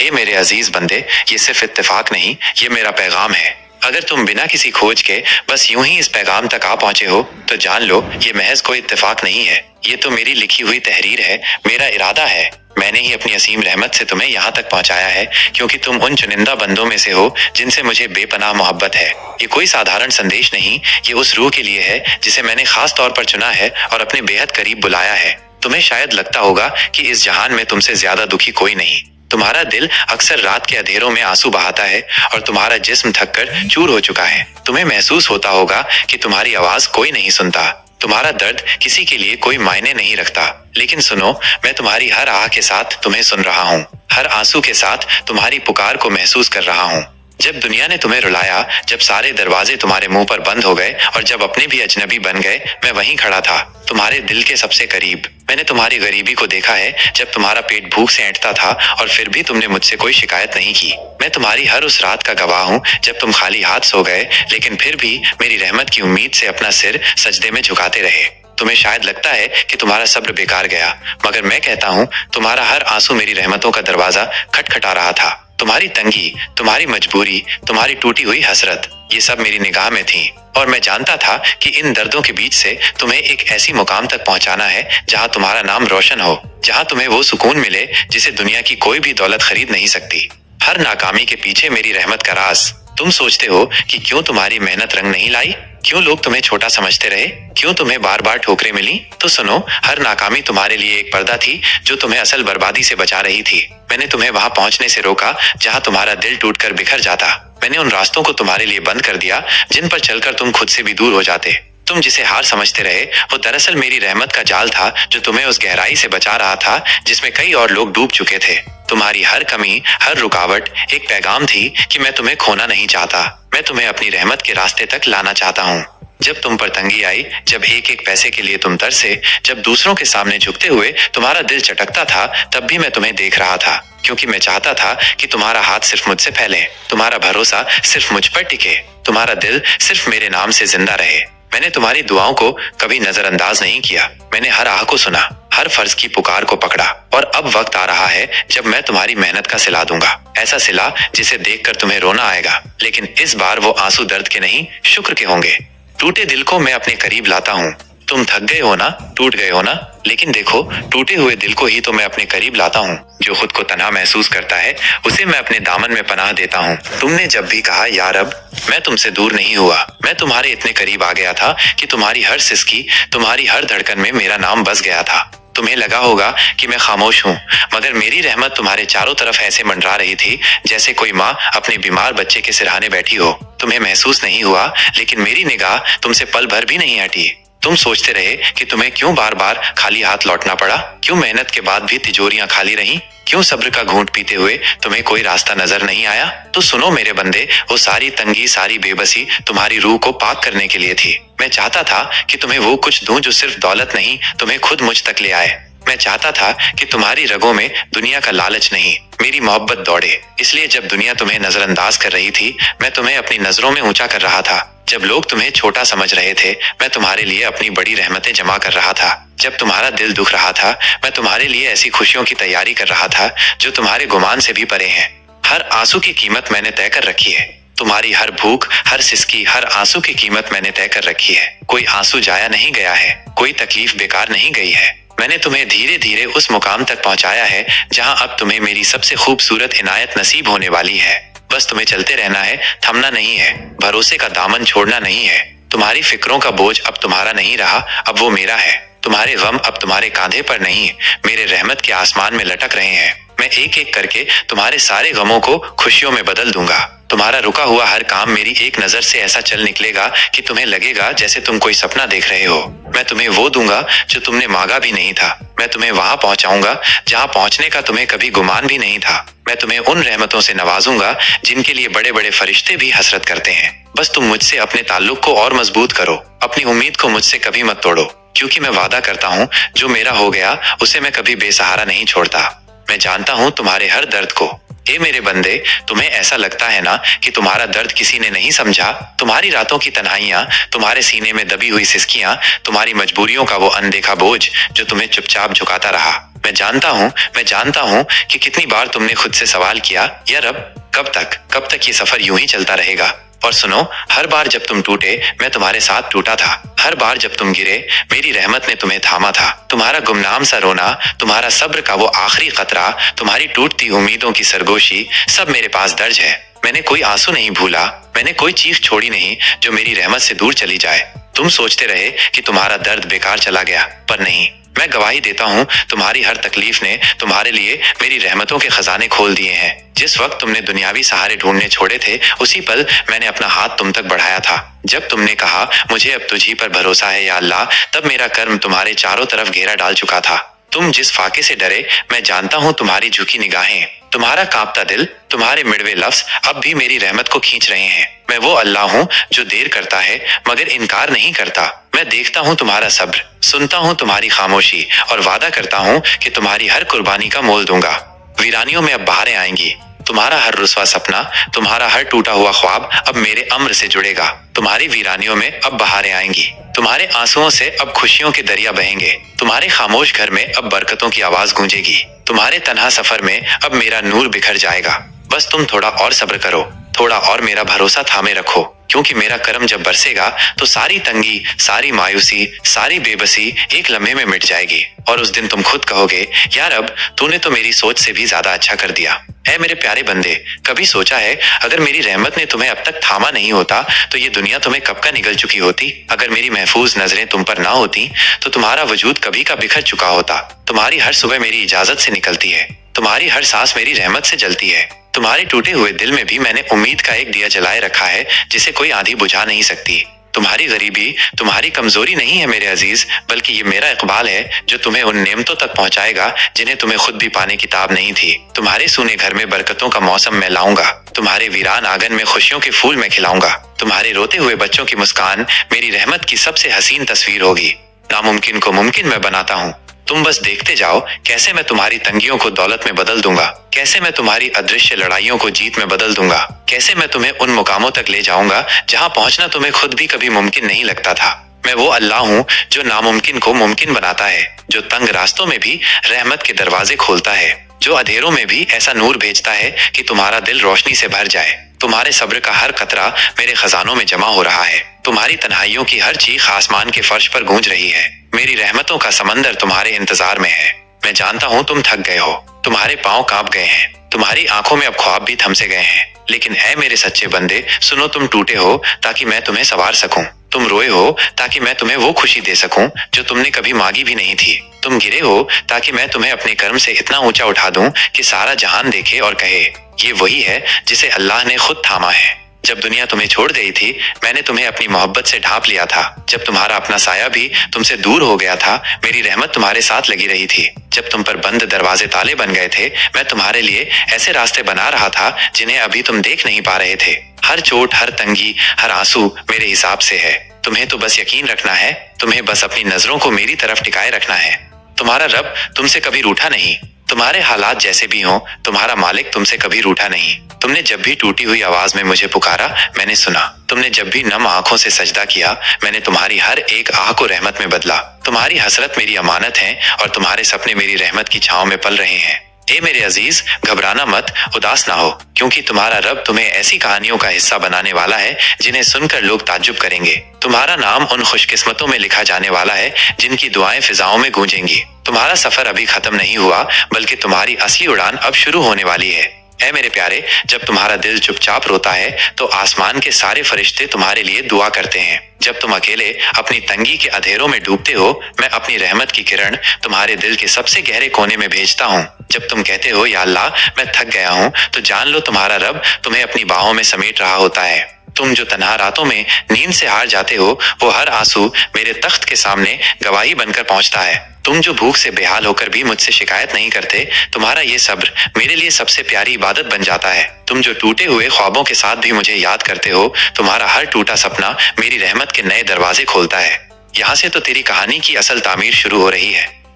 اے میرے عزیز بندے، یہ صرف اتفاق نہیں، یہ میرا پیغام ہے۔ اگر تم بنا کسی کھوج کے بس یوں ہی اس پیغام تک آ پہنچے ہو تو جان لو یہ محض کوئی اتفاق نہیں ہے، یہ تو میری لکھی ہوئی تحریر ہے، میرا ارادہ ہے۔ میں نے ہی اپنی عظیم رحمت سے تمہیں یہاں تک پہنچایا ہے کیونکہ تم ان چنندہ بندوں میں سے ہو جن سے مجھے بے پناہ محبت ہے۔ یہ کوئی سادھارن سندیش نہیں، یہ اس روح کے لیے ہے جسے میں نے خاص طور پر چنا ہے اور اپنے بے حد قریب بلایا ہے۔ تمہیں شاید لگتا ہوگا کہ اس جہان میں تم سے زیادہ دکھی کوئی نہیں۔ تمہارا دل اکثر رات کے اندھیروں میں آنسو بہاتا ہے اور تمہارا جسم تھک کر چور ہو چکا ہے۔ تمہیں محسوس ہوتا ہوگا کہ تمہاری آواز کوئی نہیں سنتا، تمہارا درد کسی کے لیے کوئی معنی نہیں رکھتا۔ لیکن سنو، میں تمہاری ہر آہ کے ساتھ تمہیں سن رہا ہوں، ہر آنسو کے ساتھ تمہاری پکار کو محسوس کر رہا ہوں۔ جب دنیا نے تمہیں رلایا، جب سارے دروازے تمہارے منہ پر بند ہو گئے اور جب اپنے بھی اجنبی بن گئے، میں وہیں کھڑا تھا، تمہارے دل کے سب سے قریب۔ میں نے تمہاری غریبی کو دیکھا ہے جب تمہارا پیٹ بھوک سے اینٹتا تھا اور پھر بھی تم نے مجھ سے کوئی شکایت نہیں کی۔ میں تمہاری ہر اس رات کا گواہ ہوں جب تم خالی ہاتھ سو گئے لیکن پھر بھی میری رحمت کی امید سے اپنا سر سجدے میں جھکاتے رہے۔ تمہیں شاید لگتا ہے کہ تمہارا صبر بیکار گیا، مگر میں کہتا ہوں تمہارا ہر آنسو میری رحمتوں کا دروازہ کھٹکھٹا رہا تھا۔ تمہاری تنگی، تمہاری مجبوری، تمہاری ٹوٹی ہوئی حسرت، یہ سب میری نگاہ میں تھی اور میں جانتا تھا کہ ان دردوں کے بیچ سے تمہیں ایک ایسی مقام تک پہنچانا ہے جہاں تمہارا نام روشن ہو، جہاں تمہیں وہ سکون ملے جسے دنیا کی کوئی بھی دولت خرید نہیں سکتی۔ ہر ناکامی کے پیچھے میری رحمت کا راز۔ تم سوچتے ہو کہ کیوں تمہاری محنت رنگ نہیں لائی، کیوں لوگ تمہیں چھوٹا سمجھتے رہے، کیوں تمہیں بار بار ٹھوکریں ملی؟ تو سنو، ہر ناکامی تمہارے لیے ایک پردہ تھی جو تمہیں اصل بربادی سے بچا رہی تھی۔ میں نے تمہیں وہاں پہنچنے سے روکا جہاں تمہارا دل ٹوٹ کر بکھر جاتا۔ میں نے ان راستوں کو تمہارے لیے بند کر دیا جن پر چل کر تم خود سے بھی دور ہو جاتے۔ تم جسے ہار سمجھتے رہے وہ دراصل میری رحمت کا جال تھا جو تمہیں اس گہرائی سے بچا رہا تھا جس میں کئی اور لوگ ڈوب چکے تھے۔ تمہاری ہر کمی، ہر رکاوٹ ایک پیغام تھی کہ میں تمہیں کھونا نہیں چاہتا، میں تمہیں اپنی رحمت کے راستے تک لانا چاہتا ہوں۔ جب تم پر تنگی آئی، جب ایک ایک پیسے کے لیے تم ترسے، جب دوسروں کے سامنے جھکتے ہوئے تمہارا دل چٹکتا تھا، تب بھی میں تمہیں دیکھ رہا تھا، کیونکہ میں چاہتا تھا کہ تمہارا ہاتھ صرف مجھ سے پھیلے، تمہارا بھروسہ صرف مجھ پر ٹکے، تمہارا دل صرف میرے نام سے زندہ رہے۔ میں نے تمہاری دعاؤں کو کبھی نظر انداز نہیں کیا، میں نے ہر آہ کو سنا، ہر فرض کی پکار کو پکڑا، اور اب وقت آ رہا ہے جب میں تمہاری محنت کا صلہ دوں گا، ایسا صلہ جسے دیکھ کر تمہیں رونا آئے گا، لیکن اس بار وہ آنسو درد کے نہیں، شکر کے ہوں گے۔ ٹوٹے دل کو میں اپنے قریب لاتا ہوں۔ تم تھک گئے ہو نا، ٹوٹ گئے ہو نا، لیکن دیکھو، ٹوٹے ہوئے دل کو ہی تو میں اپنے قریب لاتا ہوں۔ جو خود کو تنہا محسوس کرتا ہے اسے میں اپنے دامن میں پناہ دیتا ہوں۔ تم نے جب بھی کہا یا رب، میں تم سے دور نہیں ہوا، میں تمہارے اتنے قریب آ گیا تھا کہ تمہاری ہر سسکی، تمہاری ہر دھڑکن میں میرا نام بس گیا تھا۔ تمہیں لگا ہوگا کہ میں خاموش ہوں، مگر میری رحمت تمہارے چاروں طرف ایسے منڈرا رہی تھی جیسے کوئی ماں اپنے بیمار بچے کے سرہانے بیٹھی ہو۔ تمہیں محسوس نہیں ہوا، لیکن میری نگاہ تم سے پل بھر بھی نہیں ہٹی۔ تم سوچتے رہے کہ تمہیں کیوں بار بار خالی ہاتھ لوٹنا پڑا، کیوں محنت کے بعد بھی تجوریاں خالی رہیں، کیوں صبر کا گھونٹ پیتے ہوئے تمہیں کوئی راستہ نظر نہیں آیا؟ تو سنو میرے بندے، وہ ساری تنگی، ساری بے بسی تمہاری روح کو پاک کرنے کے لیے تھی۔ میں چاہتا تھا کہ تمہیں وہ کچھ دوں جو صرف دولت نہیں، تمہیں خود مجھ تک لے آئے۔ میں چاہتا تھا کہ تمہاری رگوں میں دنیا کا لالچ نہیں، میری محبت دوڑے۔ اس لیے جب دنیا تمہیں نظر انداز کر رہی تھی، میں تمہیں اپنی نظروں میں اونچا کر رہا تھا۔ جب لوگ تمہیں چھوٹا سمجھ رہے تھے، میں تمہارے لیے اپنی بڑی رحمتیں جمع کر رہا تھا۔ جب تمہارا دل دکھ رہا تھا، میں تمہارے لیے ایسی خوشیوں کی تیاری کر رہا تھا جو تمہارے گمان سے بھی پرے ہیں۔ ہر آنسو کی قیمت میں نے طے کر رکھی ہے، تمہاری ہر بھوک، ہر سسکی، ہر آنسو کی قیمت میں نے طے کر رکھی ہے۔ کوئی آنسو جایا نہیں گیا ہے، کوئی تکلیف بیکار نہیں گئی ہے۔ میں نے تمہیں دھیرے دھیرے اس مقام تک پہنچایا ہے جہاں اب تمہیں میری سب سے خوبصورت عنایت نصیب ہونے والی ہے۔ بس تمہیں چلتے رہنا ہے، تھمنا نہیں ہے، بھروسے کا دامن چھوڑنا نہیں ہے۔ تمہاری فکروں کا بوجھ اب تمہارا نہیں رہا، اب وہ میرا ہے۔ تمہارے غم اب تمہارے کاندھے پر نہیں، میرے رحمت کے آسمان میں لٹک رہے ہیں۔ میں ایک ایک کر کے تمہارے سارے غموں کو خوشیوں میں بدل دوں گا۔ تمہارا رکا ہوا ہر کام میری ایک نظر سے ایسا چل نکلے گا کہ تمہیں لگے گا جیسے تم کوئی سپنا دیکھ رہے ہو۔ میں تمہیں وہ دوں گا جو تم نے مانگا بھی نہیں تھا، میں تمہیں وہاں پہنچاؤں گا جہاں پہنچنے کا تمہیں کبھی گمان بھی نہیں تھا۔ میں تمہیں ان رحمتوں سے نوازوں گا جن کے لیے بڑے بڑے فرشتے بھی حسرت کرتے ہیں۔ بس تم مجھ سے اپنے تعلق کو اور مضبوط کرو، اپنی امید کو مجھ سے کبھی مت توڑو، کیونکہ میں وعدہ کرتا ہوں جو میرا ہو گیا اسے میں کبھی بے سہارا نہیں چھوڑتا۔ میں جانتا ہوں تمہارے ہر درد کو، اے میرے بندے، تمہیں ایسا لگتا ہے نا کہ تمہارا درد کسی نے نہیں سمجھا؟ تمہاری راتوں کی تنہائیاں، تمہارے سینے میں دبی ہوئی سسکیاں، تمہاری مجبوریوں کا وہ اندیکھا بوجھ جو تمہیں چپ چاپ جھکاتا رہا۔ میں جانتا ہوں کہ کتنی بار تم نے خود سے سوال کیا، یا رب، کب تک یہ سفر یوں ہی چلتا رہے گا؟ اور سنو، ہر بار جب تم ٹوٹے، میں تمہارے ساتھ ٹوٹا تھا۔ ہر بار جب تم گرے، میری رحمت نے تمہیں تھاما تھا۔ تمہارا گمنام سا رونا، تمہارا صبر کا وہ آخری قطرہ، تمہاری ٹوٹتی امیدوں کی سرگوشی، سب میرے پاس درج ہے۔ میں نے کوئی آنسو نہیں بھولا، میں نے کوئی چیخ چھوڑی نہیں جو میری رحمت سے دور چلی جائے۔ تم سوچتے رہے کہ تمہارا درد بیکار چلا گیا، پر نہیں۔ میں گواہی دیتا ہوں، تمہاری ہر تکلیف نے تمہارے لیے میری رحمتوں کے خزانے کھول دیے ہیں۔ جس وقت تم نے دنیاوی سہارے ڈھونڈنے چھوڑے تھے، اسی پل میں نے اپنا ہاتھ تم تک بڑھایا تھا۔ جب تم نے کہا مجھے اب تجھی پر بھروسہ ہے یا اللہ، تب میرا کرم تمہارے چاروں طرف گھیرا ڈال چکا تھا۔ تم جس فاقے سے ڈرے، میں جانتا ہوں تمہاری جھکی نگاہیں، تمہارا کانپتا دل، تمہارے مڑوے لفظ اب بھی میری رحمت کو کھینچ رہے ہیں۔ میں وہ اللہ ہوں جو دیر کرتا ہے مگر انکار نہیں کرتا۔ میں دیکھتا ہوں تمہارا صبر، سنتا ہوں تمہاری خاموشی، اور وعدہ کرتا ہوں کہ تمہاری ہر قربانی کا مول دوں گا۔ ویرانیوں میں اب بہاریں آئیں گی۔ تمہارا ہر رسوا سپنا، تمہارا ہر ٹوٹا ہوا خواب اب میرے امر سے جڑے گا۔ تمہاری ویرانیوں میں اب بہاریں آئیں گی۔ تمہارے آنسوؤں سے اب خوشیوں کے دریا بہیں گے۔ تمہارے خاموش گھر میں اب برکتوں کی آواز گونجے گی۔ تمہارے تنہا سفر میں اب میرا نور بکھر جائے گا۔ بس تم تھوڑا اور صبر کرو، تھوڑا اور میرا بھروسہ تھامے رکھو، کیونکہ میرا کرم جب برسے گا تو ساری تنگی، ساری مایوسی، ساری بے بسی ایک لمحے میں مٹ جائے گی، اور اس دن تم خود کہو گے، یا رب، تو نے تو میری سوچ سے بھی زیادہ اچھا کر دیا۔ اے میرے پیارے بندے، کبھی سوچا ہے اگر میری رحمت نے تمہیں اب تک تھاما نہیں ہوتا تو یہ دنیا تمہیں کب کا نگل چکی ہوتی؟ اگر میری محفوظ نظریں تم پر نہ ہوتی تو تمہارا وجود کبھی کا بکھر چکا ہوتا۔ تمہاری ہر صبح میری اجازت سے نکلتی ہے، تمہاری ہر سانس میری رحمت سے جلتی ہے۔ تمہارے ٹوٹے ہوئے دل میں بھی میں نے امید کا ایک دیا جلائے رکھا ہے جسے کوئی آندھی بجھا نہیں سکتی۔ تمہاری غریبی تمہاری کمزوری نہیں ہے میرے عزیز، بلکہ یہ میرا اقبال ہے جو تمہیں ان نعمتوں تک پہنچائے گا جنہیں تمہیں خود بھی پانے کی تاب نہیں تھی۔ تمہارے سونے گھر میں برکتوں کا موسم میں لاؤں گا، تمہارے ویران آنگن میں خوشیوں کے پھول میں کھلاؤں گا، تمہارے روتے ہوئے بچوں کی مسکان میری رحمت کی سب سے حسین تصویر ہوگی۔ ناممکن کو ممکن میں بناتا ہوں، تم بس دیکھتے جاؤ کیسے میں تمہاری تنگیوں کو دولت میں بدل دوں گا، کیسے میں تمہاری ادرشیہ لڑائیوں کو جیت میں بدل دوں گا، کیسے میں تمہیں ان مقاموں تک لے جاؤں گا جہاں پہنچنا تمہیں خود بھی کبھی ممکن نہیں لگتا تھا۔ میں وہ اللہ ہوں جو ناممکن کو ممکن بناتا ہے، جو تنگ راستوں میں بھی رحمت کے دروازے کھولتا ہے، جو اندھیروں میں بھی ایسا نور بھیجتا ہے کہ تمہارا دل روشنی سے بھر جائے۔ تمہارے صبر کا ہر قطرہ میرے خزانوں میں جمع ہو رہا ہے، تمہاری تنہائیوں کی ہر چیخ آسمان کے فرش پر گونج رہی ہے۔ میری رحمتوں کا سمندر تمہارے انتظار میں ہے۔ میں جانتا ہوں تم تھک گئے ہو، تمہارے پاؤں کانپ گئے ہیں، تمہاری آنکھوں میں اب خواب بھی تھم سے گئے ہیں، لیکن اے میرے سچے بندے، سنو، تم ٹوٹے ہو تاکہ میں تمہیں سنوار سکوں، تم روئے ہو تاکہ میں تمہیں وہ خوشی دے سکوں جو تم نے کبھی مانگی بھی نہیں تھی، تم گرے ہو تاکہ میں تمہیں اپنے کرم سے اتنا اونچا اٹھا دوں کہ سارا جہان دیکھے اور کہے، یہ وہی ہے جسے اللہ نے خود تھاما ہے۔ جب دنیا تمہیں چھوڑ گئی تھی، میں نے تمہیں اپنی محبت سے ڈھانپ لیا تھا۔ جب تمہارا اپنا سایہ بھی تم سے دور ہو گیا تھا، میری رحمت تمہارے ساتھ لگی رہی تھی۔ جب تم پر بند دروازے تالے بن گئے تھے، میں تمہارے لیے ایسے راستے بنا رہا تھا جنہیں ابھی تم دیکھ نہیں پا رہے تھے۔ ہر چوٹ، ہر تنگی، ہر آنسو میرے حساب سے ہے۔ تمہیں تو بس یقین رکھنا ہے، تمہیں بس اپنی نظروں کو میری طرف ٹکائے رکھنا ہے۔ تمہارا رب تم سے کبھی روٹھا نہیں، تمہارے حالات جیسے بھی ہوں، تمہارا مالک تم سے کبھی روٹھا نہیں۔ تم نے جب بھی ٹوٹی ہوئی آواز میں مجھے پکارا، میں نے سنا۔ تم نے جب بھی نم آنکھوں سے سجدہ کیا، میں نے تمہاری ہر ایک آہ کو رحمت میں بدلا۔ تمہاری حسرت میری امانت ہے اور تمہارے سپنے میری رحمت کی چھاؤں میں پل رہے ہیں۔ اے میرے عزیز، گھبرانا مت، اداس نہ ہو، کیونکہ تمہارا رب تمہیں ایسی کہانیوں کا حصہ بنانے والا ہے جنہیں سن کر لوگ تعجب کریں گے۔ تمہارا نام ان خوش قسمتوں میں لکھا جانے والا ہے جن کی دعائیں فضاؤں میں گونجیں گی۔ تمہارا سفر ابھی ختم نہیں ہوا، بلکہ تمہاری اصلی اڑان اب شروع ہونے والی ہے۔ اے میرے پیارے، جب تمہارا دل چپ چاپ روتا ہے تو آسمان کے سارے فرشتے تمہارے لیے دعا کرتے ہیں۔ جب تم اکیلے اپنی تنگی کے اندھیروں میں ڈوبتے ہو، میں اپنی رحمت کی کرن تمہارے دل کے سب سے گہرے کونے میں بھیجتا ہوں۔ جب تم کہتے ہو، یا اللہ، میں تھک گیا ہوں، تو جان لو تمہارا رب تمہیں اپنی باہوں میں سمیٹ رہا ہوتا ہے۔ تم جو تنہا راتوں میں نیند سے ہار جاتے ہو، وہ ہر آنسو میرے تخت کے سامنے گواہی بن کر پہنچتا ہے۔ تم جو بھوک سے بے حال ہو کر بھی مجھ سے شکایت نہیں کرتے، تمہارا یہ صبر میرے لیے سب سے پیاری عبادت بن جاتا ہے۔ تم جو ٹوٹے ہوئے خوابوں کے ساتھ بھی مجھے یاد کرتے ہو، تمہارا ہر ٹوٹا سپنا میری رحمت کے نئے دروازے کھولتا ہے۔ یہاں سے تو تیری کہانی کی اصل تعمیر شروع ہو رہی ہے۔